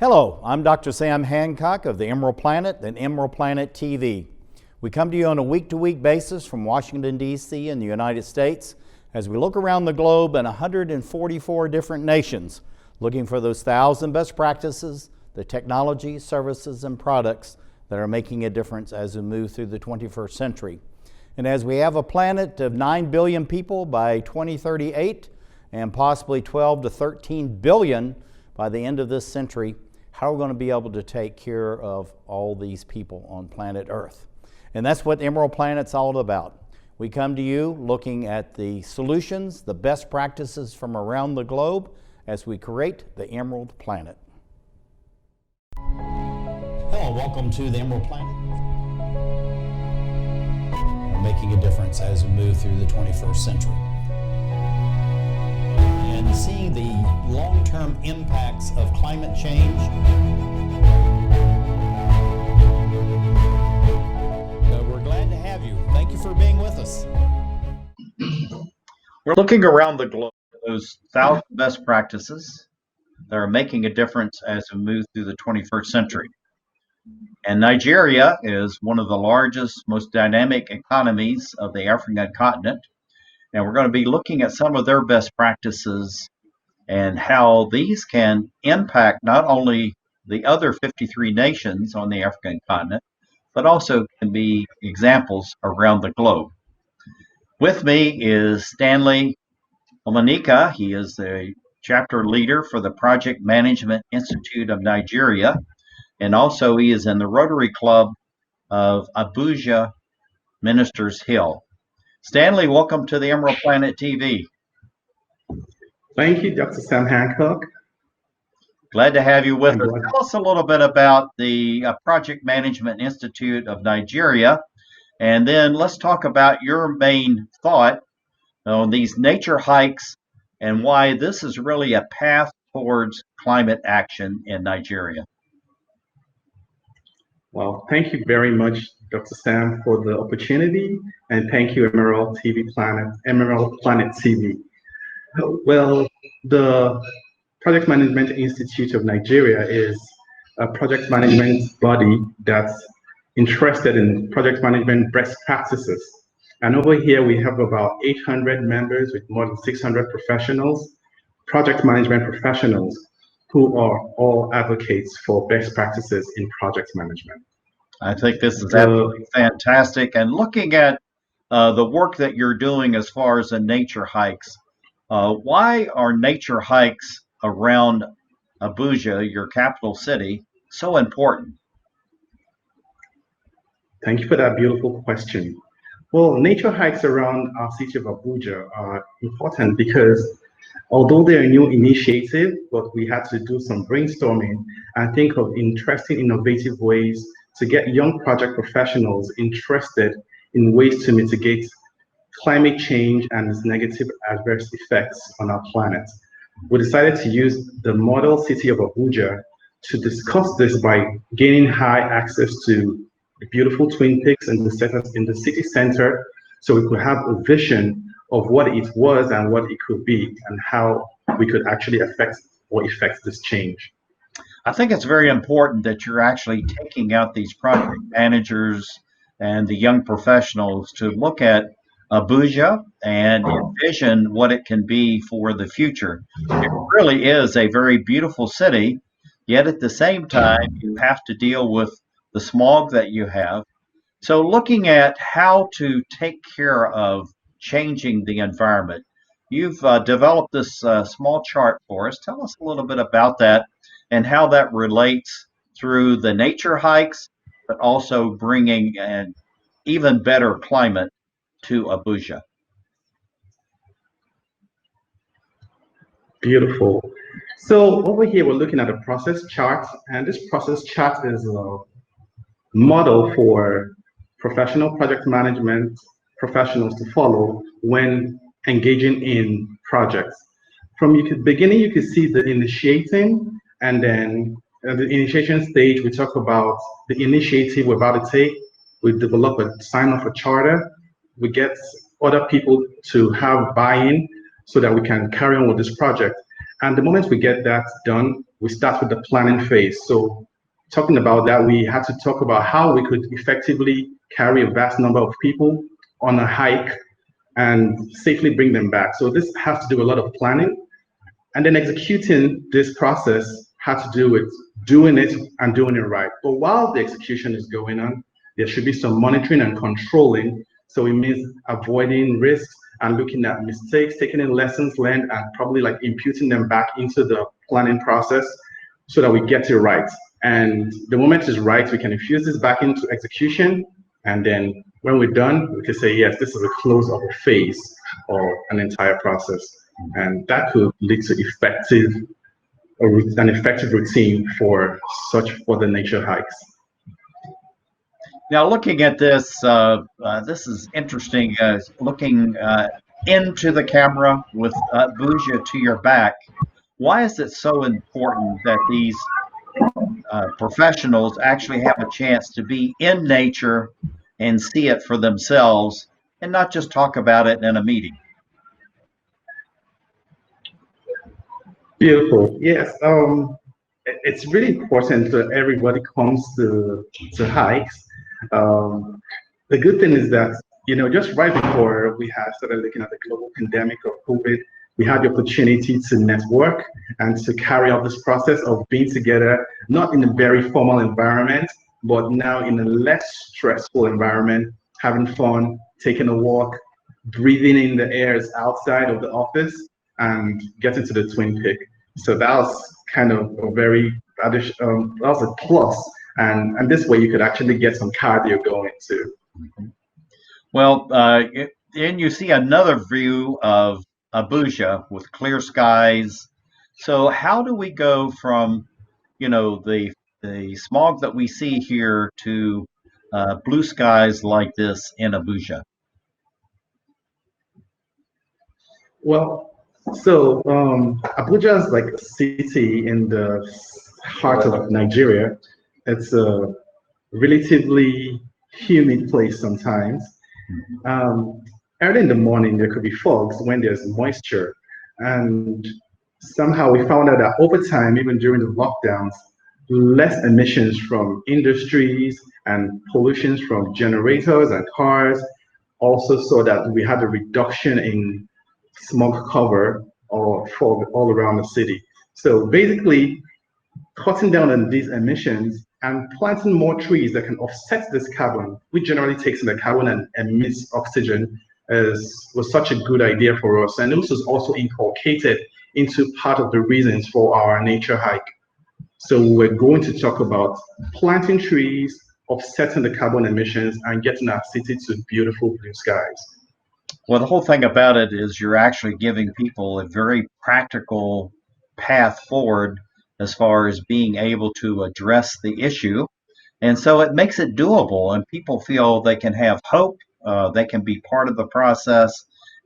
Hello, I'm Dr. Sam Hancock of the Emerald Planet and Emerald Planet TV. We come to you on a week-to-week basis from Washington, D.C. in the United States as we look around the globe in 144 different nations, looking for those 1,000 best practices, the technology, services, and products that are making a difference as we move through the 21st century. And as we have a planet of 9 billion people by 2038 and possibly 12 to 13 billion by the end of this century, how are we going to be able to take care of all these people on planet Earth? And that's what Emerald Planet's all about. We come to you looking at the solutions, the best practices from around the globe as we create the Emerald Planet. Hello, welcome to the Emerald Planet. We're making a difference as we move through the 21st century. And seeing the long-term impacts of climate change. We're glad to have you. Thank you for being with us. We're looking around the globe at those 1,000 best practices that are making a difference as we move through the 21st century. And Nigeria is one of the largest, most dynamic economies of the African continent. And we're going to be looking at some of their best practices and how these can impact not only the other 53 nations on the African continent, but also can be examples around the globe. With me is Stanley Oranika. He is the chapter leader for the Project Management Institute of Nigeria, and also he is in the Rotary Club of Abuja Ministers Hill. Stanley, welcome to the Emerald Planet TV. Thank you, Dr. Sam Hancock. Glad to have you with us. Tell us a little bit about the Project Management Institute of Nigeria, and then let's talk about your main thought on these nature hikes and why this is really a path towards climate action in Nigeria. Well, thank you very much, Dr. Sam, for the opportunity, and thank you, Emerald Planet TV. Well, the Project Management Institute of Nigeria is a project management body that's interested in project management best practices. And over here, we have about 800 members with more than 600 professionals, project management professionals, who are all advocates for best practices in project management. I think this is absolutely fantastic. And looking at the work that you're doing as far as the nature hikes, why are nature hikes around Abuja, your capital city, so important? Thank you for that beautiful question. Well, nature hikes around our city of Abuja are important because although they're a new initiative, but we had to do some brainstorming and think of interesting, innovative ways to get young project professionals interested in ways to mitigate climate change and its negative adverse effects on our planet. We decided to use the model city of Abuja to discuss this by gaining high access to the beautiful Twin Peaks in the city center, so we could have a vision of what it was and what it could be and how we could actually affect this change. I think it's very important that you're actually taking out these project managers and the young professionals to look at Abuja and envision what it can be for the future. It really is a very beautiful city, yet at the same time, you have to deal with the smog that you have. So looking at how to take care of changing the environment, you've developed this small chart for us. Tell us a little bit about that and how that relates through the nature hikes, but also bringing an even better climate to Abuja. Beautiful. So over here, we're looking at a process chart, and this process chart is a model for professional project management professionals to follow when engaging in projects. From the beginning, you can see the initiating, and then at the initiation stage, we talk about the initiative we're about to take. We develop a sign off a charter. We get other people to have buy-in so that we can carry on with this project. And the moment we get that done, we start with the planning phase. So talking about that, we had to talk about how we could effectively carry a vast number of people on a hike and safely bring them back. So this has to do a lot of planning. And then executing this process had to do with doing it and doing it right. But while the execution is going on, there should be some monitoring and controlling. So it means avoiding risks and looking at mistakes, taking in lessons learned, and probably like imputing them back into the planning process so that we get it right. And the moment is right, we can infuse this back into execution. And then when we're done, we can say, yes, this is a close of a phase or an entire process. And that could lead to an effective routine for the nature hikes. Now, looking at this, this is interesting. Looking into the camera with Abuja to your back. Why is it so important that these professionals actually have a chance to be in nature and see it for themselves and not just talk about it in a meeting? Beautiful. Yes. It's really important that everybody comes to hikes. The good thing is that, just right before we had started looking at the global pandemic of COVID, we had the opportunity to network and to carry out this process of being together, not in a very formal environment, but now in a less stressful environment, having fun, taking a walk, breathing in the airs outside of the office, and getting to the Twin Peak. So that was kind of that was a plus. And this way you could actually get some cardio going too. Well, then you see another view of Abuja with clear skies. So how do we go from, the smog that we see here to blue skies like this in Abuja? Well, so Abuja is like a city in the heart of Nigeria. It's a relatively humid place sometimes. Early in the morning, there could be fogs when there's moisture. And somehow we found out that over time, even during the lockdowns, less emissions from industries and pollutions from generators and cars also saw that we had a reduction in smog cover or fog all around the city. So basically, cutting down on these emissions and planting more trees that can offset this carbon, which generally takes in the carbon and emits oxygen, was such a good idea for us. And this was also inculcated into part of the reasons for our nature hike. So we're going to talk about planting trees, offsetting the carbon emissions, and getting our city to beautiful blue skies. Well, the whole thing about it is you're actually giving people a very practical path forward as far as being able to address the issue. And so it makes it doable, and people feel they can have hope, they can be part of the process,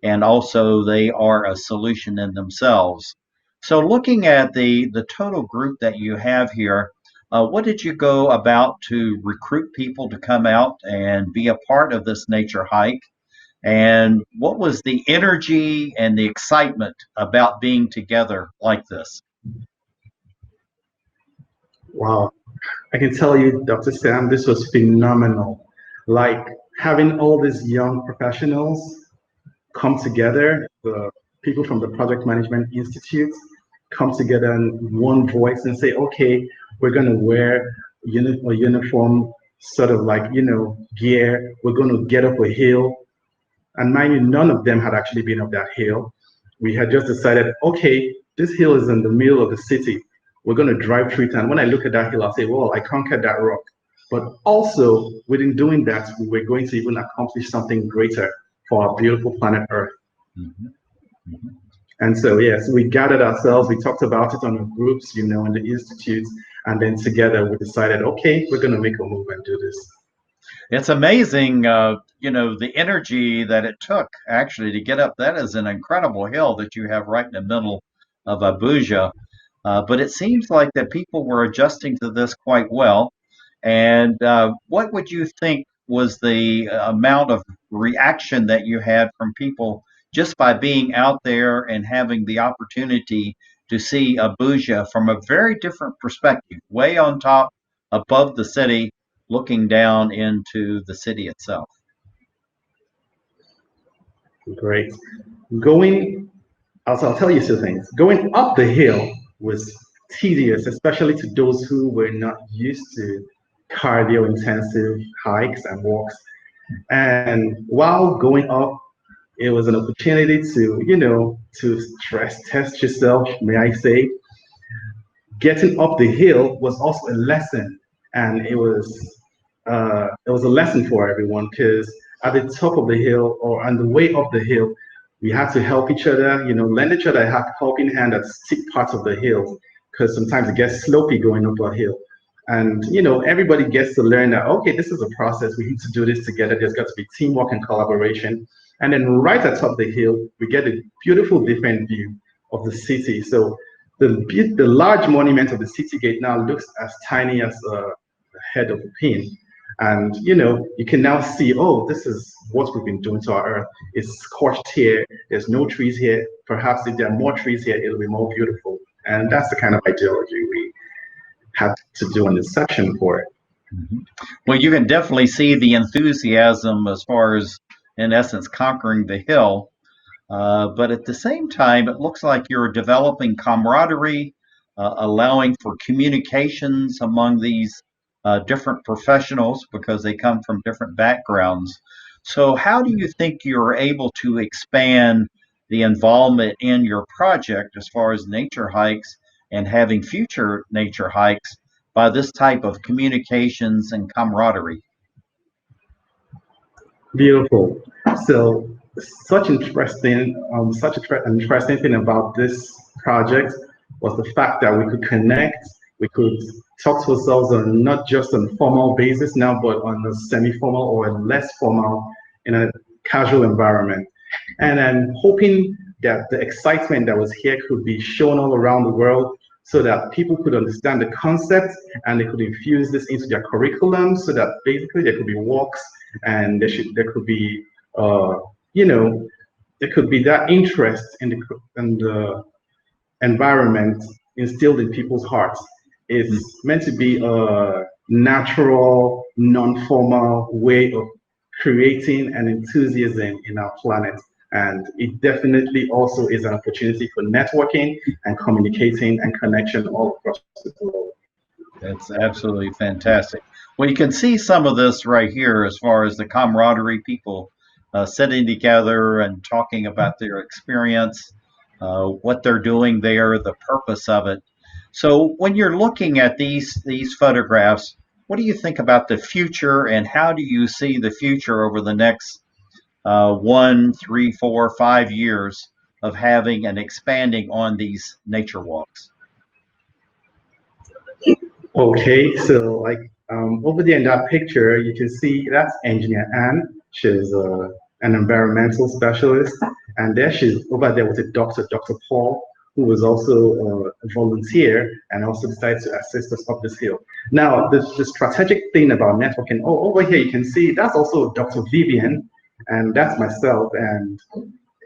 and also they are a solution in themselves. So looking at the total group that you have here, what did you go about to recruit people to come out and be a part of this nature hike? And what was the energy and the excitement about being together like this? Wow. I can tell you, Dr. Sam, this was phenomenal. Like having all these young professionals come together, the people from the Project Management Institute come together in one voice and say, okay, we're going to wear a uniform sort of like, gear. We're going to get up a hill. And mind you, none of them had actually been up that hill. We had just decided, okay, this hill is in the middle of the city. We're going to drive through it. And when I look at that hill, I'll say, well, I conquered that rock. But also, within doing that, we're going to even accomplish something greater for our beautiful planet Earth. Mm-hmm. Mm-hmm. And so, yes, we gathered ourselves. We talked about it on the groups, in the institutes. And then together we decided, okay, we're going to make a move and do this. It's amazing, the energy that it took actually to get up. That is an incredible hill that you have right in the middle of Abuja. But it seems like that people were adjusting to this quite well. And what would you think was the amount of reaction that you had from people just by being out there and having the opportunity to see Abuja from a very different perspective, way on top above the city, looking down into the city itself. Great. Going, also, I'll tell you two things. Going up the hill was tedious, especially to those who were not used to cardio-intensive hikes and walks. And while going up, it was an opportunity to, to stress test yourself, may I say. Getting up the hill was also a lesson, and it was a lesson for everyone because at the top of the hill or on the way up the hill, we had to help each other, lend each other a helping hand at steep parts of the hill because sometimes it gets slopey going up a hill. And everybody gets to learn that, okay, this is a process. We need to do this together. There's got to be teamwork and collaboration. And then right atop the hill, we get a beautiful different view of the city. So the large monument of the city gate now looks as tiny as the head of a pin. And you can now see, oh, this is what we've been doing to our earth. It's scorched here. There's no trees here. Perhaps if there are more trees here, it'll be more beautiful. And that's the kind of ideology we had to do an inception for it. Well, you can definitely see the enthusiasm as far as, in essence, conquering the hill. But at the same time, it looks like you're developing camaraderie, allowing for communications among these different professionals because they come from different backgrounds. So how do you think you're able to expand the involvement in your project as far as nature hikes and having future nature hikes by this type of communications and camaraderie? Beautiful. So such an interesting thing about this project was the fact that we could connect, we could talk to ourselves on not just on formal basis now, but on a semi-formal or less formal in a casual environment. And I'm hoping that the excitement that was here could be shown all around the world so that people could understand the concept and they could infuse this into their curriculum so that basically there could be walks and there could be there could be that interest in the environment instilled in people's hearts. It's meant to be a natural, non-formal way of creating an enthusiasm in our planet. And it definitely also is an opportunity for networking and communicating and connection all across the world. That's absolutely fantastic. Well, you can see some of this right here as far as the camaraderie, people sitting together and talking about their experience, what they're doing there, the purpose of it. So when you're looking at these photographs, what do you think about the future and how do you see the future over the next 1, 3, 4, 5 years of having and expanding on these nature walks? Okay, so like over there in that picture, you can see that's Engineer Anne. She's an environmental specialist, and there she's over there with a Dr. Paul, who was also a volunteer and also decided to assist us up this hill. Now, the strategic thing about networking, over here you can see that's also Dr. Vivian, and that's myself, and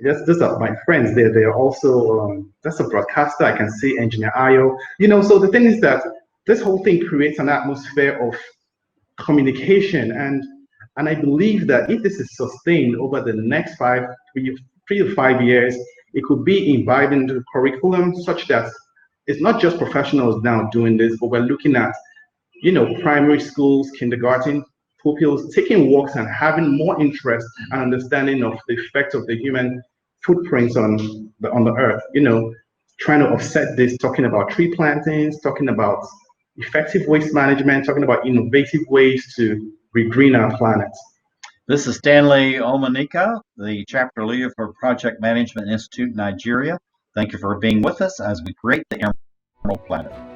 these are my friends. They're also, that's a broadcaster. I can see Engineer Ayo. So the thing is that this whole thing creates an atmosphere of communication, and I believe that if this is sustained over the next 3 to 5 years, it could be imbibed into the curriculum such that it's not just professionals now doing this, but we're looking at, primary schools, kindergarten pupils taking walks and having more interest and understanding of the effect of the human footprints on the earth, trying to offset this, talking about tree plantings, talking about effective waste management, talking about innovative ways to regreen our planet. This is Stanley Oranika, the chapter leader for Project Management Institute Nigeria. Thank you for being with us as we create the Emerald Planet.